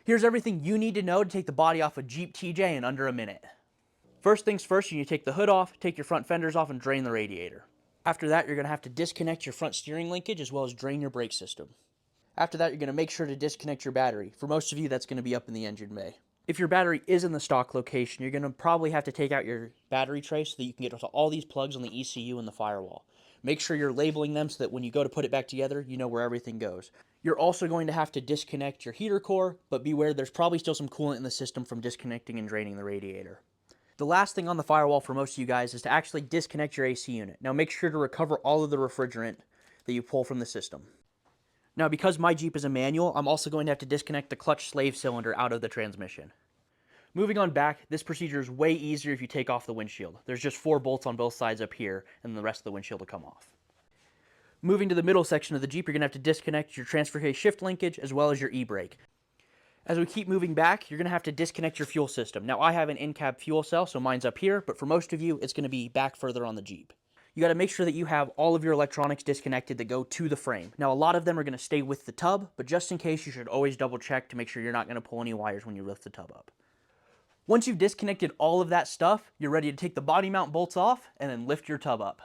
Here's everything you need to know to take the body off a Jeep TJ in under a minute. First things first, you need to take the hood off, take your front fenders off, and drain the radiator. After that, you're going to have to disconnect your front steering linkage as well as drain your brake system. After that, you're going to make sure to disconnect your battery. For most of you, that's going to be up in the engine bay. If your battery is in the stock location, you're going to probably have to take out your battery tray so that you can get to all these plugs on the ECU and the firewall. Make sure you're labeling them so that when you go to put it back together, you know where everything goes. You're also going to have to disconnect your heater core, but beware, there's probably still some coolant in the system from disconnecting and draining the radiator. The last thing on the firewall for most of you guys is to actually disconnect your AC unit. Now make sure to recover all of the refrigerant that you pull from the system. Now because my Jeep is a manual, I'm also going to have to disconnect the clutch slave cylinder out of the transmission. Moving on back, this procedure is way easier if you take off the windshield. There's just 4 bolts on both sides up here, and the rest of the windshield will come off. Moving to the middle section of the Jeep, you're going to have to disconnect your transfer case shift linkage as well as your e-brake. As we keep moving back, you're going to have to disconnect your fuel system. Now I have an in-cab fuel cell, so mine's up here, but for most of you, it's going to be back further on the Jeep. You got to make sure that you have all of your electronics disconnected that go to the frame. Now a lot of them are going to stay with the tub, but just in case, you should always double check to make sure you're not going to pull any wires when you lift the tub up. Once you've disconnected all of that stuff, you're ready to take the body mount bolts off and then lift your tub up.